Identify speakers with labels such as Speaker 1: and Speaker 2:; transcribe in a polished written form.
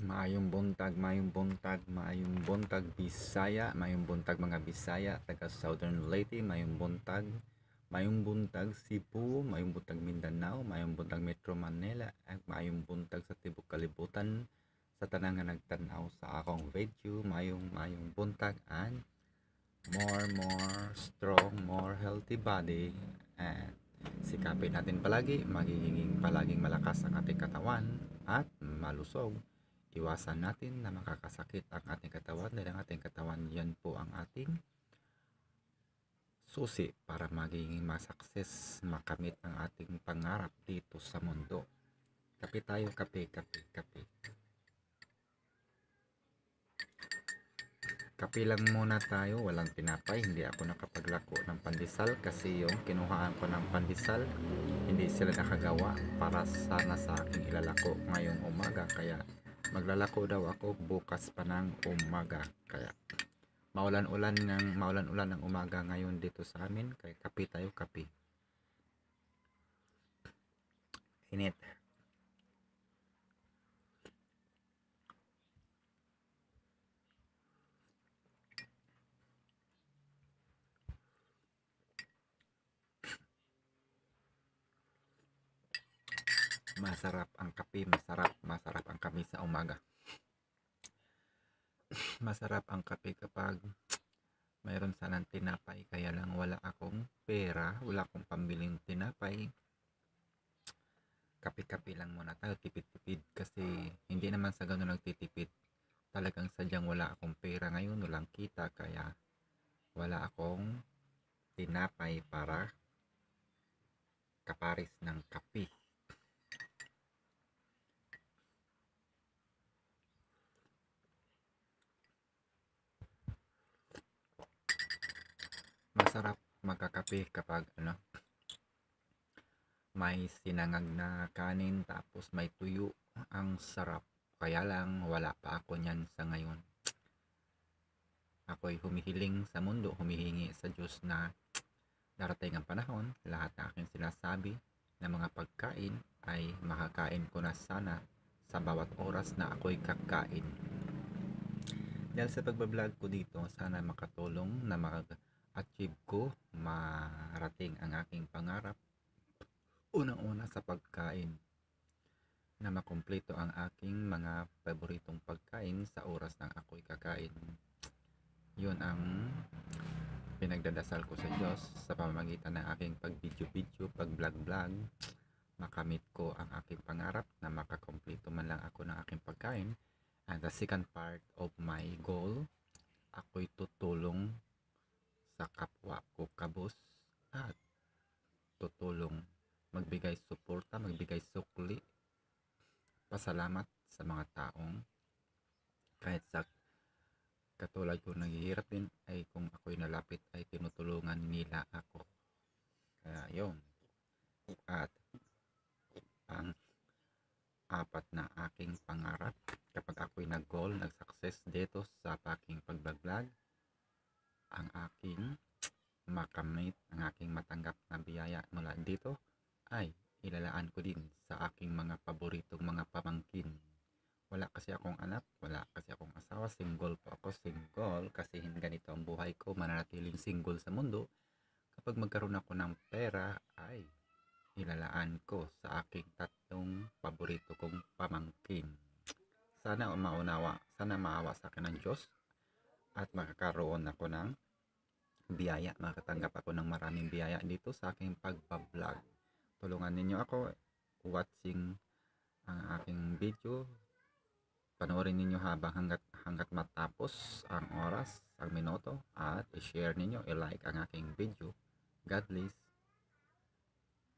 Speaker 1: Maayong buntag Bisaya, maayong buntag mga Bisaya, taga Southern Leyte, maayong buntag Cebu, maayong buntag Mindanao, maayong buntag Metro Manila, at maayong buntag sa tibok kalibutan sa tanang nga nagtan-aw sa akong video, maayong buntag and more strong, more healthy body. And sikapin natin palagi, magiging palaging malakas ang ating katawan at malusog. Iwasan natin na makakasakit ang ating katawan dahil ang ating katawan yan po ang ating susi para magiging masukses, makamit ang ating pangarap dito sa mundo. Kape tayo, kape. Kape lang muna tayo, walang tinapay. Hindi ako nakapaglako ng pandesal kasi yung kinuhaan ko ng pandesal, hindi sila nakagawa para sana sa aking ilalako ngayong umaga. Kaya maglalako daw ako bukas pa ng umaga. Kaya maulan-ulan ng umaga ngayon dito sa amin. Kaya kape tayo, kape. Init. Masarap ang kape, masarap ang kape sa umaga. Masarap ang kape kapag mayroon sanang tinapay, kaya lang wala akong pera, wala akong pambiling tinapay. Kape-kape lang muna tayo, tipid-tipid kasi hindi naman sa ganun nagtitipid. Talagang sadyang wala akong pera ngayon, walang kita, kaya wala akong tinapay para kaparis ng kape. Masarap magkakape kapag may sinangag na kanin tapos may tuyo. Ang sarap. Kaya lang wala pa ako niyan sa ngayon. Ako'y humihiling sa mundo, humihingi sa Diyos na darating ang panahon, lahat ng aking sinasabi na mga pagkain ay makakain ko na sana sa bawat oras na ako'y kakain. Dahil sa pagbablog ko dito, sana makatulong na mag-achieve ko, marating ang aking pangarap. Unang-una sa pagkain, na makumpleto ang aking mga paboritong pagkain sa oras ng ako'y kakain. Yun ang pinagdadasal ko sa Diyos sa pamamagitan ng aking pag-video, pag-vlog, makamit ko ang aking pangarap na makakumpleto man lang ako ng aking pagkain. And the second part of my goal, ako'y tutulong sa kapwa ko kabus at tutulong magbigay suporta, magbigay sukli, pasalamat sa mga taong kahit sa katulad ko naghihirap din ay kung ako'y nalapit ay tinutulungan nila ako. Kaya yun. At ang apat na aking pangarap kapag ako'y nag-goal, nag-success dito sa aking pag-vlog, ang aking makamit, ang aking matanggap na biyaya mula dito ay ilalaan ko din sa aking mga paboritong mga pamangkin. Wala kasi akong anak, wala kasi akong asawa, single po ako, single kasi ganito ang buhay ko, mananatiling single sa mundo. Kapag magkaroon ako ng pera ay ilalaan ko sa aking tatlong paborito kong pamangkin. Sana maawa sa akin ng Diyos at makakaroon ako ng biyaya, makatanggap ako ng maraming biyaya dito sa aking pagbablog. Tulungan ninyo ako watching ang aking video. Panoorin ninyo hanggat matapos ang oras, ang minuto, at i-share ninyo, i-like ang aking video. God bless.